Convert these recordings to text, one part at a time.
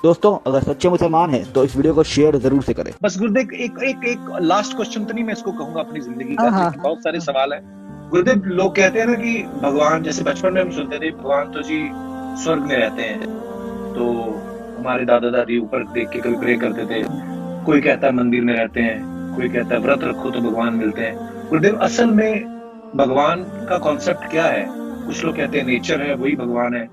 दोस्तों अगर सच्चे मुसलमान हैं तो इस वीडियो को शेयर जरूर से करें। बस गुरुदेव एक लास्ट क्वेश्चन तो नहीं मैं इसको कहूंगा अपनी जिंदगी का, हाँ, लेकिन बहुत सारे सवाल है। गुरुदेव, लोग कहते हैं ना कि भगवान, जैसे बचपन में हम सुनते थे भगवान तो जी स्वर्ग में रहते हैं, तो हमारे दादा दादी ऊपर देख के कभी प्रे करते थे। कोई कहता है मंदिर में रहते हैं, कोई कहता है व्रत रखो तो भगवान मिलते हैं। गुरुदेव, असल में भगवान का कॉन्सेप्ट क्या है? कुछ लोग कहते हैं नेचर है वही भगवान है,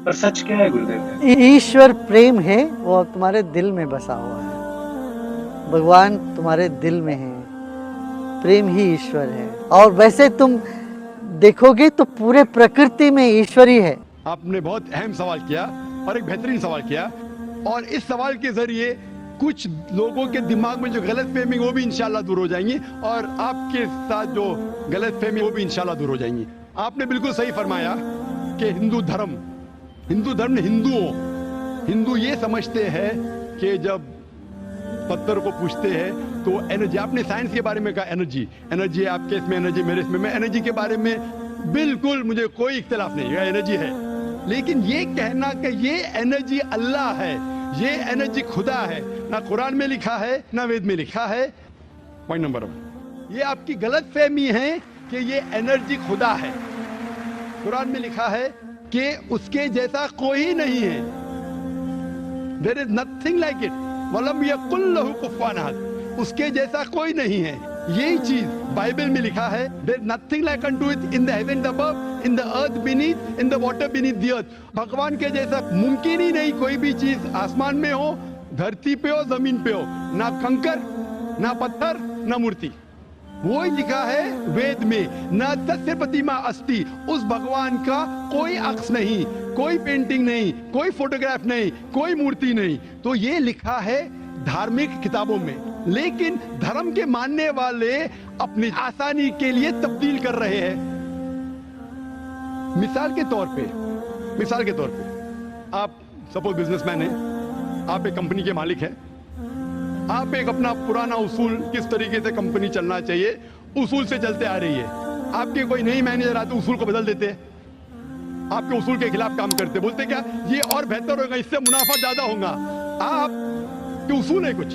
पर सच क्या है गुरुदेव? ईश्वर प्रेम है, वो तुम्हारे दिल में बसा हुआ है। भगवान तुम्हारे दिल में है, प्रेम ही ईश्वर है। और वैसे तुम देखोगे तो पूरे प्रकृति में ईश्वर ही है। आपने बहुत अहम सवाल किया और एक बेहतरीन सवाल किया, और इस सवाल के जरिए कुछ लोगों के दिमाग में जो गलतफहमी वो भी इंशाल्लाह दूर हो जाएंगी, और आपके साथ जो गलतफहमी वो भी इंशाल्लाह दूर हो जाएंगी। आपने बिल्कुल सही फरमाया कि हिंदू धर्म ने हिंदू ये समझते हैं कि जब पत्थर को पूछते हैं तो एनर्जी, आपने साइंस के बारे में कहा एनर्जी आपके इसमें एनर्जी, मेरे इसमें, मैं एनर्जी के बारे में बिल्कुल मुझे कोई इख्तिलाफ नहीं है, एनर्जी है। लेकिन ये कहना कि ये एनर्जी अल्लाह है, ये एनर्जी खुदा है, ना कुरान में लिखा है ना वेद में लिखा है। पॉइंट नंबर 1, ये आपकी गलतफहमी है कि ये एनर्जी खुदा है। कुरान में लिखा है कि उसके जैसा कोई नहीं है, there is nothing like it, वलम यकुल लहू कुफुवन अहद, उसके जैसा कोई नहीं है। यही चीज बाइबल में लिखा है, there is nothing like unto it in the heaven above, in the earth beneath, in the water beneath the earth. भगवान के जैसा मुमकिन ही नहीं कोई भी चीज आसमान में हो, धरती पे हो, जमीन पे हो, ना कंकर, ना पत्थर, ना मूर्ति। वो ही लिखा है वेद में, न तस्य प्रतिमा अस्ति, उस भगवान का कोई अक्स नहीं, कोई पेंटिंग नहीं, कोई फोटोग्राफ नहीं, कोई मूर्ति नहीं। तो ये लिखा है धार्मिक किताबों में, लेकिन धर्म के मानने वाले अपनी आसानी के लिए तब्दील कर रहे हैं। मिसाल के तौर पे आप सपोज बिजनेसमैन हैं, आप एक कंपनी के मालिक हैं, आप एक अपना पुराना उसूल, किस तरीके से कंपनी चलना चाहिए उसूल से चलते आ रही है। आपके कोई नई मैनेजर आते उसूल को बदल देते हैं, आपके उसूल के खिलाफ काम करते, बोलते क्या ये और बेहतर होगा, इससे मुनाफा ज्यादा होगा। आपके उसूल है कुछ,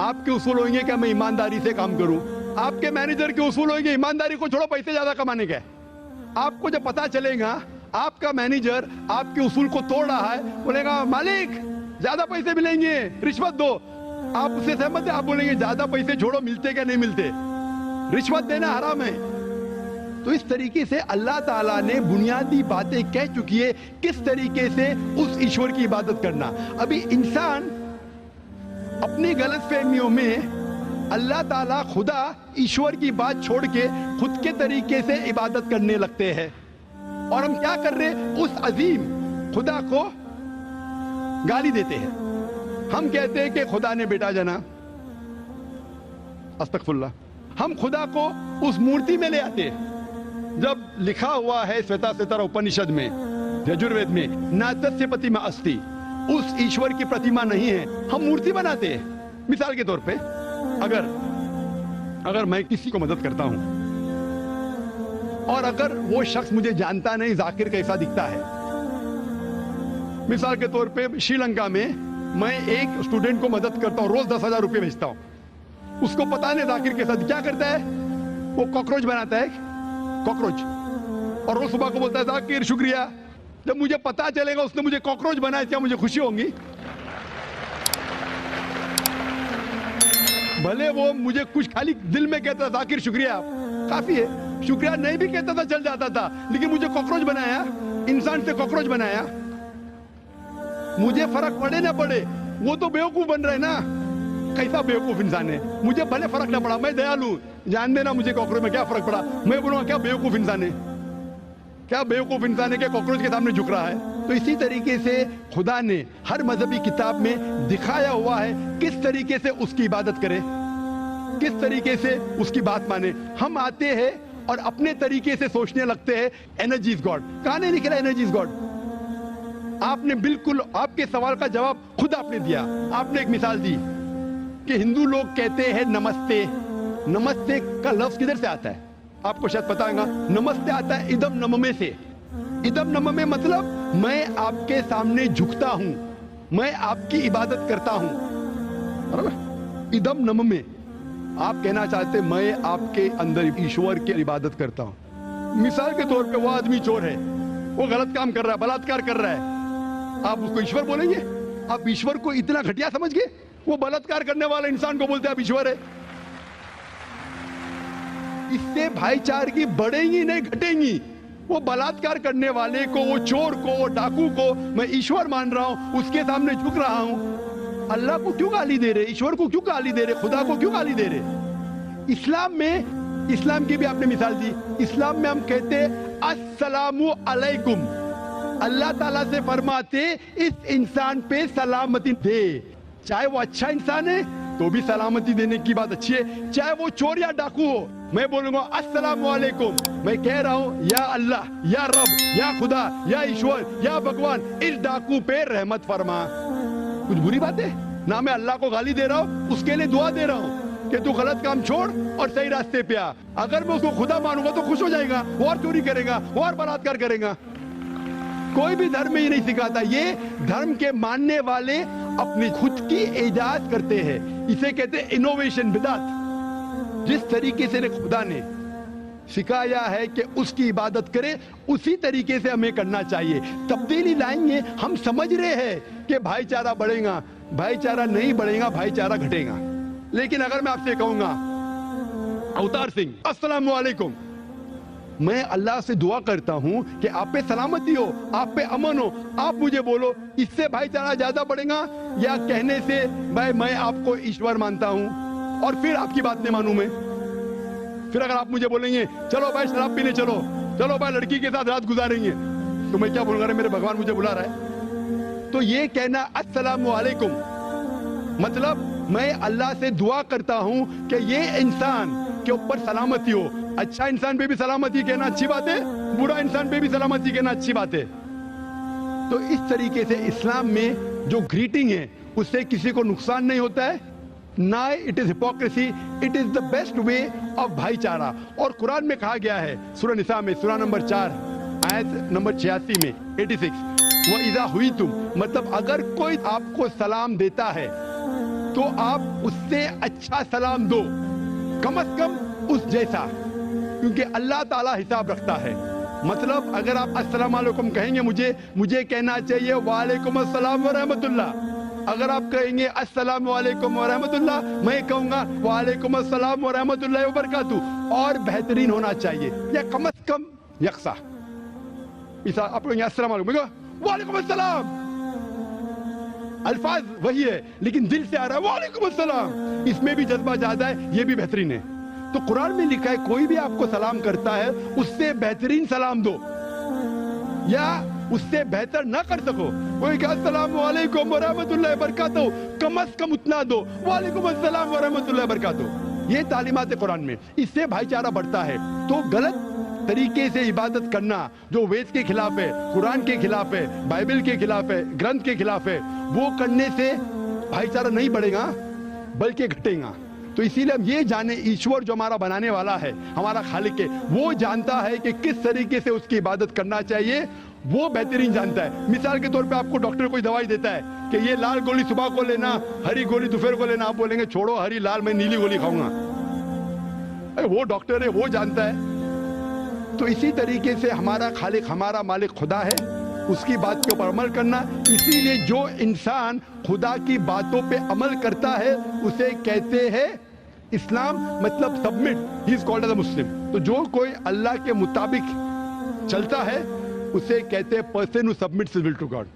आपके उसूल होंगे क्या मैं ईमानदारी से काम करूं, आपके मैनेजर के उसूल होंगे ईमानदारी को छोड़ो पैसे ज्यादा कमाने के। आपको जब पता चलेगा आपका मैनेजर आपके उसूल को तोड़ रहा है, बोलेगा मालिक ज्यादा पैसे मिलेंगे, रिश्वत दो। आप उससे सहमत है? आप बोलेंगे ज्यादा पैसे छोड़ो, मिलते क्या नहीं मिलते, रिश्वत देना हराम है। तो इस तरीके से अल्लाह ताला ने बुनियादी बातें कह चुकी है किस तरीके से उस ईश्वर की इबादत करना। अभी इंसान अपनी गलतफहमियों में अल्लाह ताला खुदा ईश्वर की बात छोड़ के खुद के तरीके से इबादत करने लगते हैं, और हम क्या कर रहे, उस अजीम खुदा को गाली देते हैं। हम कहते हैं कि खुदा ने बेटा जना, अस्तगफुरुल्लाह, हम खुदा को उस मूर्ति में ले आते हैं। जब लिखा हुआ है श्वेताश्वतर उपनिषद में, यजुर्वेद में, ना तस्य प्रतिमा अस्ति, उस ईश्वर की प्रतिमा नहीं है, हम मूर्ति बनाते हैं। मिसाल के तौर पे अगर मैं किसी को मदद करता हूं और अगर वो शख्स मुझे जानता नहीं जाकिर कैसा दिखता है, मिसाल के तौर पे श्रीलंका में मैं एक स्टूडेंट को मदद करता हूं, रोज 10,000 रुपये भेजता हूं, उसको पता नहीं जाकिर के साथ क्या करता है, वो कॉकरोच बनाता है, कॉकरोच, और रोज सुबह को बोलता है जाकिर शुक्रिया। जब मुझे पता चलेगा उसने मुझे कॉकरोच बनाया, क्या मुझे खुशी होगी? भले वो मुझे कुछ खाली दिल में कहता जाकिर शुक्रिया, काफी है, शुक्रिया नहीं भी कहता था चल जाता था, लेकिन मुझे कॉकरोच बनाया, इंसान से कॉकरोच बनाया। मुझे फर्क पड़े ना पड़े, वो तो बेवकूफ बन रहे ना, कैसा बेवकूफ इंसान है। मुझे भले फर्क ना पड़ा, मैं दयालु, जान देना मुझे कॉकरोच में क्या फर्क पड़ा, मैं बोलूंगा क्या बेवकूफ इंसान है, क्या बेवकूफ इंसान है कि कॉकरोच के सामने झुक रहा है। तो इसी तरीके से खुदा ने हर मजहबी किताब में दिखाया हुआ है किस तरीके से उसकी इबादत करें, किस तरीके से उसकी बात माने। हम आते हैं और अपने तरीके से सोचने लगते हैं एनर्जी इज गॉड। कहां नहीं लिखा एनर्जी इज गॉड? आपने बिल्कुल आपके सवाल का जवाब खुद आपने दिया। आपने एक मिसाल दी कि हिंदू लोग कहते हैं नमस्ते। नमस्ते का लफ्ज किधर से आता है आपको शायद पता होगा। नमस्ते आता है इदम नममे से। इदम नममे मतलब मैं आपके सामने झुकता हूं, मैं आपकी इबादत करता हूं, बराबर। इदम नम में आप कहना चाहते मैं आपके अंदर ईश्वर की इबादत करता हूं। मिसाल के तौर पे वो आदमी चोर है, वो गलत काम कर रहा है, बलात्कार कर रहा है, आप उसको ईश्वर बोलेंगे? आप ईश्वर को इतना घटिया समझ गए? वो बलात्कार करने वाला इंसान को बोलते हैं आप ईश्वर है। इससे भाईचारगी बढ़ेगी नहीं घटेगी। वो बलात्कार करने वाले को, वो चोर को, वो डाकू को मैं ईश्वर मान रहा हूं, उसके सामने झुक रहा हूं। अल्लाह को क्यों गाली दे रहे, ईश्वर को क्यों गाली दे रहे, खुदा को क्यों गाली दे रहे? इस्लाम में, इस्लाम की भी आपने मिसाल दी, इस्लाम में हम कहते हैं अस्सलामु अलैकुम। अल्लाह ताला से फरमाते इस इंसान पे सलामती दे। चाहे वो अच्छा इंसान है तो भी सलामती देने की बात अच्छी है, चाहे वो चोर या डाकू हो। मैं बोलूंगा अस्सलामु अलैकुम, मैं कह रहा हूं या अल्लाह, या रब, या खुदा, या ईश्वर, या भगवान, इस डाकू पे रहमत फरमा। कुछ बुरी बात है ना? मैं अल्लाह को गाली दे रहा हूं, उसके लिए दुआ दे रहा हूं कि तू गलत काम छोड़ और सही रास्ते पे आ। अगर मैं उसको खुदा मानूंगा तो खुश हो जाएगा, वो और चोरी करेगा, वो और बलात्कार करेगा। कोई भी धर्म में ही नहीं सिखाता। ये धर्म के मानने वाले अपनी खुद की इजाद करते हैं, इसे कहते हैं इनोवेशन, बिदात। जिस तरीके से खुदा ने सिखाया है कि उसकी इबादत करें, उसी तरीके से हमें करना चाहिए। तब्दीली लाएंगे। हम समझ रहे हैं कि भाईचारा बढ़ेगा, भाईचारा नहीं बढ़ेगा, भाईचारा घटेगा। लेकिन अगर मैं आपसे कहूंगा अवतार सिंह अस्सलामु अलैकुम, मैं अल्लाह से दुआ करता हूं कि आप पे सलामती हो, आप पे अमन हो, आप मुझे बोलो, इससे भाईचारा ज्यादा बढ़ेगा या कहने से भाई मैं आपको ईश्वर मानता हूं और फिर आपकी बात नहीं मानूं मैं? फिर अगर आप मुझे बोलेंगे चलो भाई शराब पीने चलो, चलो भाई लड़की के साथ रात गुजारेंगे, तो मैं क्या बोलूंगा? मेरे भगवान मुझे बुला रहा है। तो ये कहना अस्सलामु अलैकुम मतलब मैं अल्लाह से दुआ करता हूं कि ये इंसान के ऊपर सलामती हो। अच्छा इंसान पे भी सलामती कहना अच्छी बात है, बुरा इंसान पे भी सलामती कहना अच्छी बात है। तो इस तरीके से इस्लाम में जो ग्रीटिंग है उससे किसी को नुकसान नहीं होता है, ना it is hypocrisy, it is the best way of भाईचारा। और कुरान में कहा गया है सूरह निसा में, सूरह नंबर 4 आयत नंबर 86 में 86, वो इज़ा हुई तुम, मतलब अगर कोई आपको सलाम देता है तो आप उससे अच्छा सलाम दो, कम से कम उस जैसा, क्योंकि अल्लाह ताला हिसाब रखता है। मतलब अगर आप अस्सलाम वालेकुम कहेंगे, मुझे कहना चाहिए वालेकुम अस्सलाम व रहमतुल्लाह। अगर आप कहेंगे अस्सलाम वालेकुम व रहमतुल्लाह, मैं कहूंगा वालेकुम अस्सलाम व रहमतुल्लाह व बरकातुहू, और बेहतरीन होना चाहिए या कम से कम यकसा। आप कहेंगे अस्सलाम वालेकुम, वालेकुम अस्सलाम, अल्फाज वही है लेकिन दिल से आ रहा है वालेकुम अस्सलाम, इसमें भी जज्बा ज्यादा है, ये भी बेहतरीन है। तो कुरान में लिखा है कोई भी आपको सलाम करता है उससे बेहतरीन सलाम दो, या उससे बेहतर ना कर सको, कोई कहा अस्सलाम वालेकुम व रहमतुल्लाहि व बरकातहू, कम से कम उतना दो, वालेकुम अस्सलाम व रहमतुल्लाहि व बरकातहू। ये तालीमात है कुरान में, इससे भाईचारा बढ़ता है। तो गलत तरीके से इबादत करना जो वेद के खिलाफ है, कुरान के खिलाफ है, बाइबल के खिलाफ है, ग्रंथ के खिलाफ है, वो करने से भाईचारा नहीं बढ़ेगा बल्कि घटेगा। तो इसीलिए हम ये जाने ईश्वर जो हमारा बनाने वाला है, हमारा खालिक है, वो जानता है कि किस तरीके से उसकी इबादत करना चाहिए, वो बेहतरीन जानता है। मिसाल के तौर पे आपको डॉक्टर कोई दवाई देता है कि ये लाल गोली सुबह को लेना, हरी गोली दोपहर को लेना, आप बोलेंगे छोड़ो हरी लाल, मैं नीली गोली खाऊंगा। वो डॉक्टर है, वो जानता है। तो इसी तरीके से हमारा खालिक, हमारा मालिक खुदा है, उसकी बात के ऊपर अमल करना। इसीलिए जो इंसान खुदा की बातों पे अमल करता है उसे कहते हैं इस्लाम, मतलब submit, he is called as a Muslim. तो जो कोई अल्लाह के मुताबिक चलता है उसे कहते हैं person who submits his will to God.